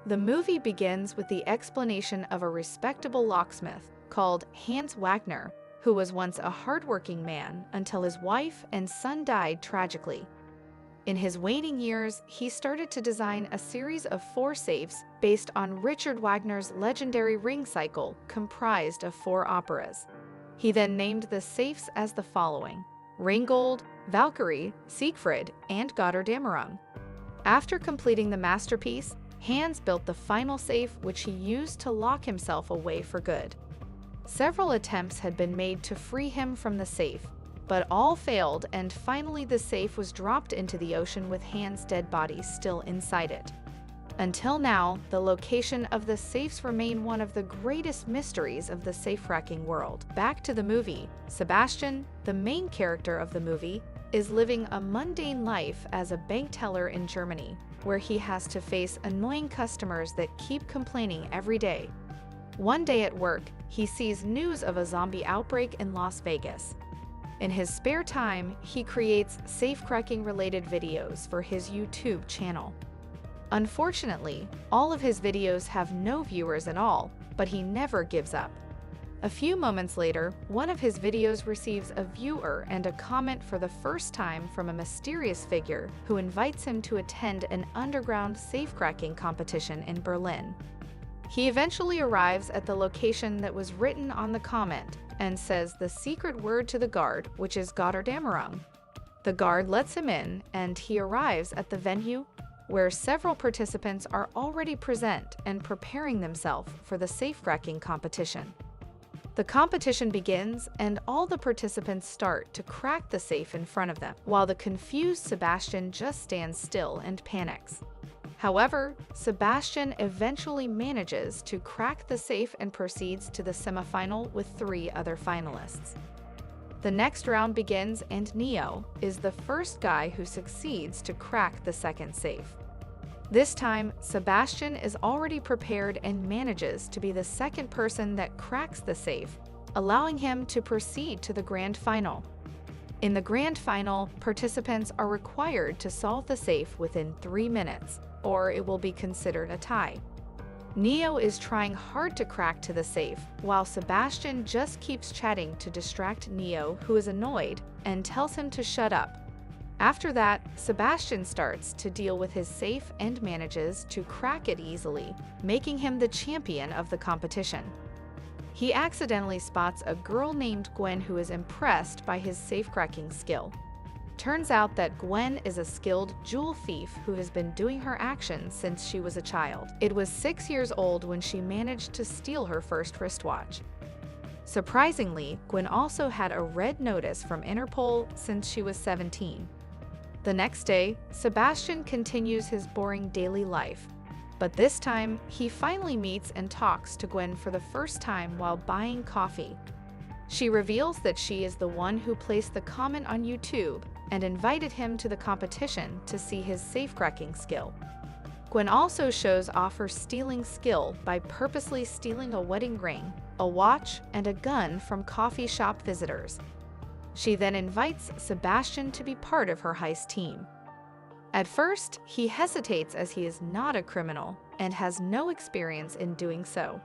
The movie begins with the explanation of a respectable locksmith called Hans Wagner, who was once a hardworking man until his wife and son died tragically. In his waning years, he started to design a series of 4 safes based on Richard Wagner's legendary ring cycle comprised of 4 operas. He then named the safes as the following: Ringgold, Valkyrie, Siegfried, and Götterdämmerung. After completing the masterpiece, Hans built the final safe, which he used to lock himself away for good. Several attempts had been made to free him from the safe, but all failed, and finally the safe was dropped into the ocean with Hans' dead body still inside it. Until now, the location of the safes remain one of the greatest mysteries of the safe-cracking world. Back to the movie. Sebastian, the main character of the movie, is living a mundane life as a bank teller in Germany, where he has to face annoying customers that keep complaining every day. One day at work, he sees news of a zombie outbreak in Las Vegas. In his spare time, he creates safe-cracking related videos for his YouTube channel. Unfortunately, all of his videos have no viewers at all, but he never gives up. A few moments later, one of his videos receives a viewer and a comment for the first time from a mysterious figure who invites him to attend an underground safe-cracking competition in Berlin. He eventually arrives at the location that was written on the comment and says the secret word to the guard, which is Götterdämmerung. The guard lets him in, and he arrives at the venue, where several participants are already present and preparing themselves for the safe-cracking competition. The competition begins, and all the participants start to crack the safe in front of them, while the confused Sebastian just stands still and panics. However, Sebastian eventually manages to crack the safe and proceeds to the semifinal with 3 other finalists. The next round begins, and Neo is the first guy who succeeds to crack the second safe. This time, Sebastian is already prepared and manages to be the second person that cracks the safe, allowing him to proceed to the grand final. In the grand final, participants are required to solve the safe within 3 minutes, or it will be considered a tie. Neo is trying hard to crack to the safe, while Sebastian just keeps chatting to distract Neo, who is annoyed, and tells him to shut up. After that, Sebastian starts to deal with his safe and manages to crack it easily, making him the champion of the competition. He accidentally spots a girl named Gwen who is impressed by his safe-cracking skill. Turns out that Gwen is a skilled jewel thief who has been doing her actions since she was a child. It was 6 years old when she managed to steal her first wristwatch. Surprisingly, Gwen also had a red notice from Interpol since she was 17. The next day, Sebastian continues his boring daily life, but this time, he finally meets and talks to Gwen for the first time while buying coffee. She reveals that she is the one who placed the comment on YouTube and invited him to the competition to see his safe-cracking skill. Gwen also shows off her stealing skill by purposely stealing a wedding ring, a watch, and a gun from coffee shop visitors. She then invites Sebastian to be part of her heist team. At first, he hesitates as he is not a criminal and has no experience in doing so.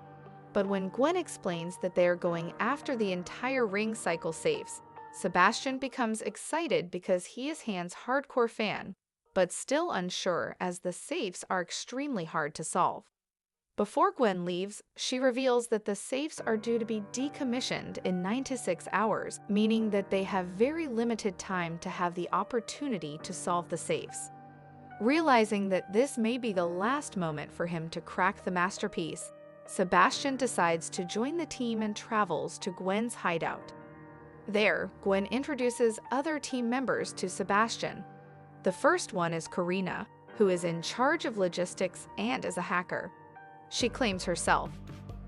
But when Gwen explains that they are going after the entire ring cycle safes, Sebastian becomes excited because he is Hans' hardcore fan, but still unsure as the safes are extremely hard to solve. Before Gwen leaves, she reveals that the safes are due to be decommissioned in 9 to 6 hours, meaning that they have very limited time to have the opportunity to solve the safes. Realizing that this may be the last moment for him to crack the masterpiece, Sebastian decides to join the team and travels to Gwen's hideout. There, Gwen introduces other team members to Sebastian. The first one is Karina, who is in charge of logistics and is a hacker. She claims herself.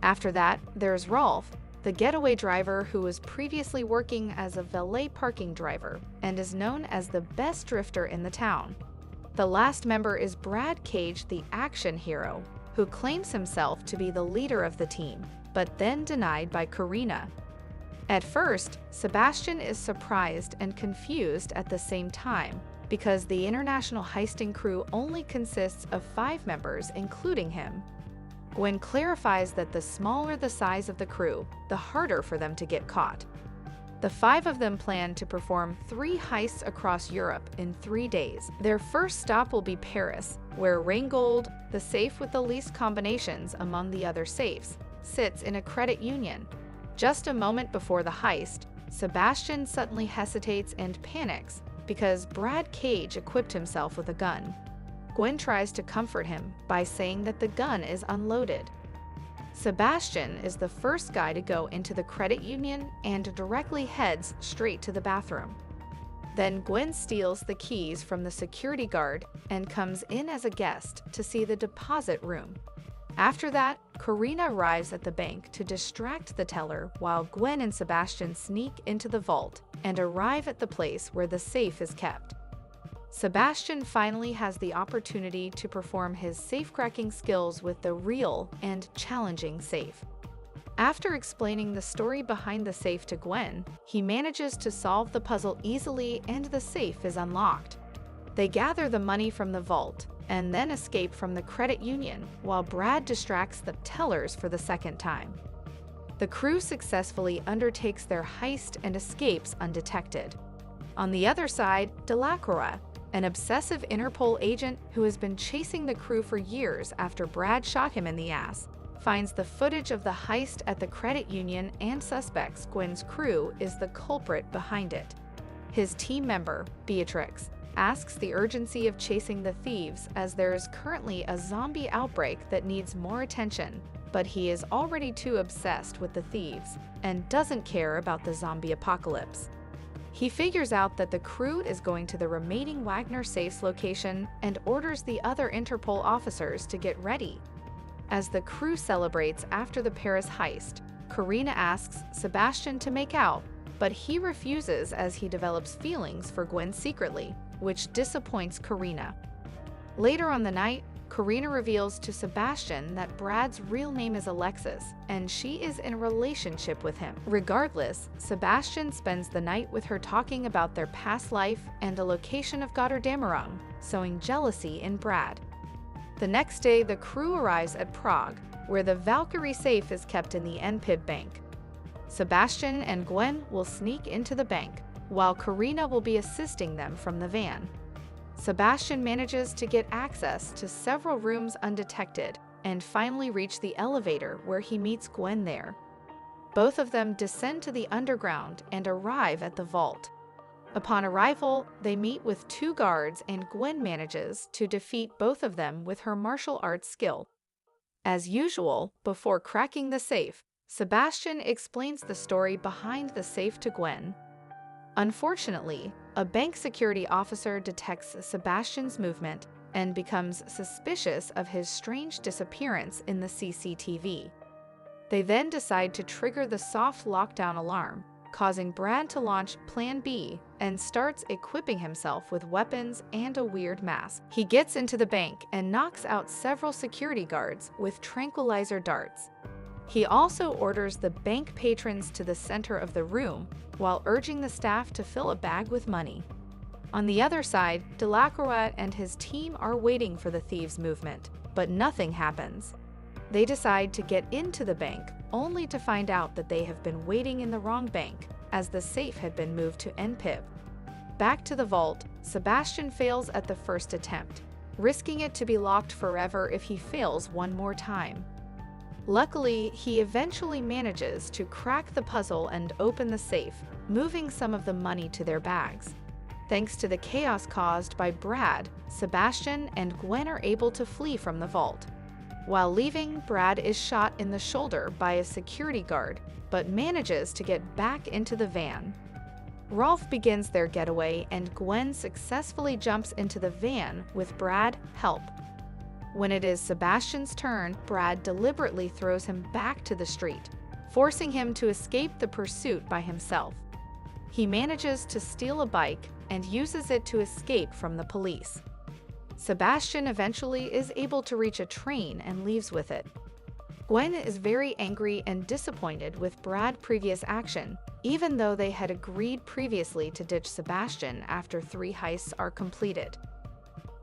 After that, there's Rolf, the getaway driver who was previously working as a valet parking driver and is known as the best drifter in the town. The last member is Brad Cage, the action hero, who claims himself to be the leader of the team, but then denied by Karina. At first, Sebastian is surprised and confused at the same time, because the international heisting crew only consists of 5 members, including him. Gwen clarifies that the smaller the size of the crew, the harder for them to get caught. The 5 of them plan to perform 3 heists across Europe in 3 days. Their first stop will be Paris, where Rheingold, the safe with the least combinations among the other safes, sits in a credit union. Just a moment before the heist, Sebastian suddenly hesitates and panics because Brad Cage equipped himself with a gun. Gwen tries to comfort him by saying that the gun is unloaded. Sebastian is the first guy to go into the credit union and directly heads straight to the bathroom. Then Gwen steals the keys from the security guard and comes in as a guest to see the deposit room. After that, Karina arrives at the bank to distract the teller while Gwen and Sebastian sneak into the vault and arrive at the place where the safe is kept. Sebastian finally has the opportunity to perform his safecracking skills with the real and challenging safe. After explaining the story behind the safe to Gwen, he manages to solve the puzzle easily and the safe is unlocked. They gather the money from the vault and then escape from the credit union while Brad distracts the tellers for the second time. The crew successfully undertakes their heist and escapes undetected. On the other side, Delacroix, an obsessive Interpol agent who has been chasing the crew for years after Brad shot him in the ass, finds the footage of the heist at the credit union and suspects Gwen's crew is the culprit behind it. His team member, Beatrix, asks the urgency of chasing the thieves as there is currently a zombie outbreak that needs more attention, but he is already too obsessed with the thieves and doesn't care about the zombie apocalypse. He figures out that the crew is going to the remaining Wagner safe's location and orders the other Interpol officers to get ready. As the crew celebrates after the Paris heist, Karina asks Sebastian to make out, but he refuses as he develops feelings for Gwen secretly, which disappoints Karina. Later on the night, Karina reveals to Sebastian that Brad's real name is Alexis, and she is in a relationship with him. Regardless, Sebastian spends the night with her talking about their past life and the location of Götterdämmerung, sowing jealousy in Brad. The next day, the crew arrives at Prague, where the Valkyrie safe is kept in the NPIB bank. Sebastian and Gwen will sneak into the bank, while Karina will be assisting them from the van. Sebastian manages to get access to several rooms undetected and finally reach the elevator where he meets Gwen there. Both of them descend to the underground and arrive at the vault. Upon arrival, they meet with 2 guards and Gwen manages to defeat both of them with her martial arts skill. As usual, before cracking the safe, Sebastian explains the story behind the safe to Gwen. Unfortunately, a bank security officer detects Sebastian's movement and becomes suspicious of his strange disappearance in the CCTV. They then decide to trigger the soft lockdown alarm, causing Brad to launch Plan B and starts equipping himself with weapons and a weird mask. He gets into the bank and knocks out several security guards with tranquilizer darts. He also orders the bank patrons to the center of the room while urging the staff to fill a bag with money. On the other side, Delacroix and his team are waiting for the thieves' movement, but nothing happens. They decide to get into the bank, only to find out that they have been waiting in the wrong bank, as the safe had been moved to NPIB. Back to the vault, Sebastian fails at the first attempt, risking it to be locked forever if he fails one more time. Luckily, he eventually manages to crack the puzzle and open the safe, moving some of the money to their bags. Thanks to the chaos caused by Brad, Sebastian and Gwen are able to flee from the vault. While leaving, Brad is shot in the shoulder by a security guard, but manages to get back into the van. Rolf begins their getaway and Gwen successfully jumps into the van with Brad help. When it is Sebastian's turn, Brad deliberately throws him back to the street, forcing him to escape the pursuit by himself. He manages to steal a bike and uses it to escape from the police. Sebastian eventually is able to reach a train and leaves with it. Gwen is very angry and disappointed with Brad's previous action, even though they had agreed previously to ditch Sebastian after 3 heists are completed.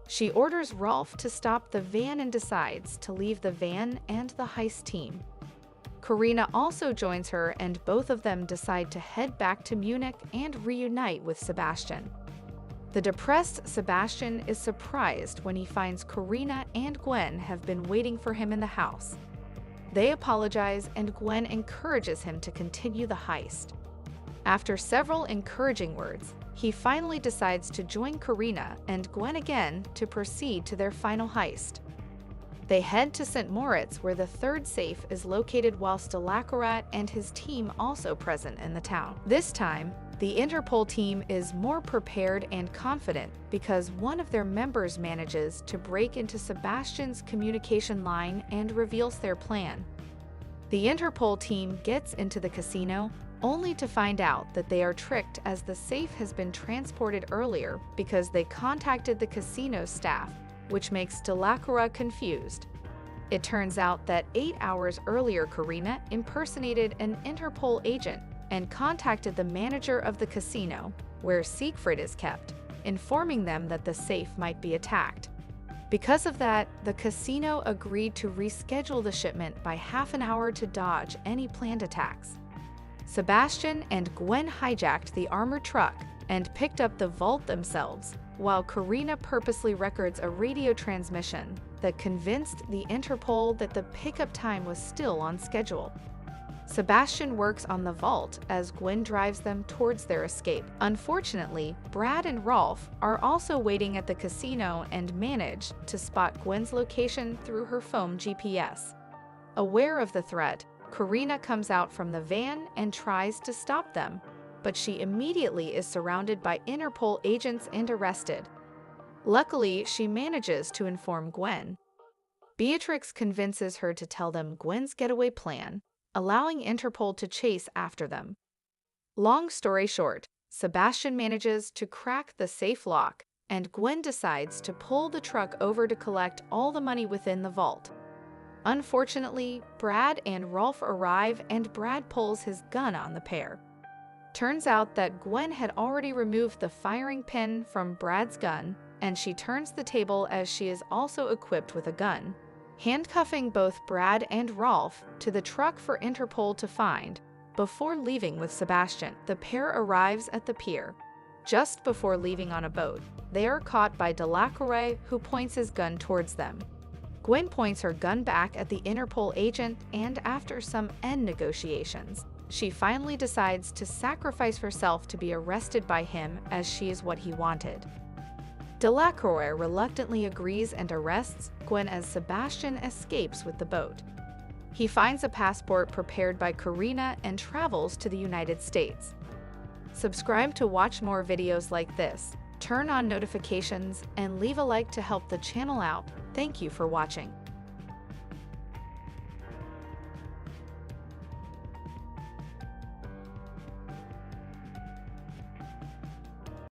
She orders Rolf to stop the van and decides to leave the van and the heist team. Karina also joins her, and both of them decide to head back to Munich and reunite with Sebastian. The depressed Sebastian is surprised when he finds Karina and Gwen have been waiting for him in the house. They apologize, and Gwen encourages him to continue the heist. After several encouraging words, he finally decides to join Karina and Gwen again to proceed to their final heist. They head to St. Moritz, where the 3rd safe is located, whilst Delacroix and his team also present in the town. This time, the Interpol team is more prepared and confident because one of their members manages to break into Sebastian's communication line and reveals their plan. The Interpol team gets into the casino, only to find out that they are tricked, as the safe has been transported earlier because they contacted the casino staff, which makes Delacroix confused. It turns out that 8 hours earlier, Karina impersonated an Interpol agent and contacted the manager of the casino, where Siegfried is kept, informing them that the safe might be attacked. Because of that, the casino agreed to reschedule the shipment by half an hour to dodge any planned attacks. Sebastian and Gwen hijacked the armored truck and picked up the vault themselves, while Karina purposely records a radio transmission that convinced the Interpol that the pickup time was still on schedule. Sebastian works on the vault as Gwen drives them towards their escape. Unfortunately, Brad and Rolf are also waiting at the casino and manage to spot Gwen's location through her phone GPS. Aware of the threat, Karina comes out from the van and tries to stop them, but she immediately is surrounded by Interpol agents and arrested. Luckily, she manages to inform Gwen. Beatrix convinces her to tell them Gwen's getaway plan, allowing Interpol to chase after them. Long story short, Sebastian manages to crack the safe lock, and Gwen decides to pull the truck over to collect all the money within the vault. Unfortunately, Brad and Rolf arrive, and Brad pulls his gun on the pair. Turns out that Gwen had already removed the firing pin from Brad's gun, and she turns the table as she is also equipped with a gun, handcuffing both Brad and Rolf to the truck for Interpol to find. Before leaving with Sebastian, the pair arrives at the pier. Just before leaving on a boat, they are caught by Delacroix, who points his gun towards them. Gwen points her gun back at the Interpol agent, and after some end negotiations, she finally decides to sacrifice herself to be arrested by him, as she is what he wanted. Delacroix reluctantly agrees and arrests Gwen as Sebastian escapes with the boat. He finds a passport prepared by Karina and travels to the United States. Subscribe to watch more videos like this, turn on notifications, and leave a like to help the channel out. Thank you for watching.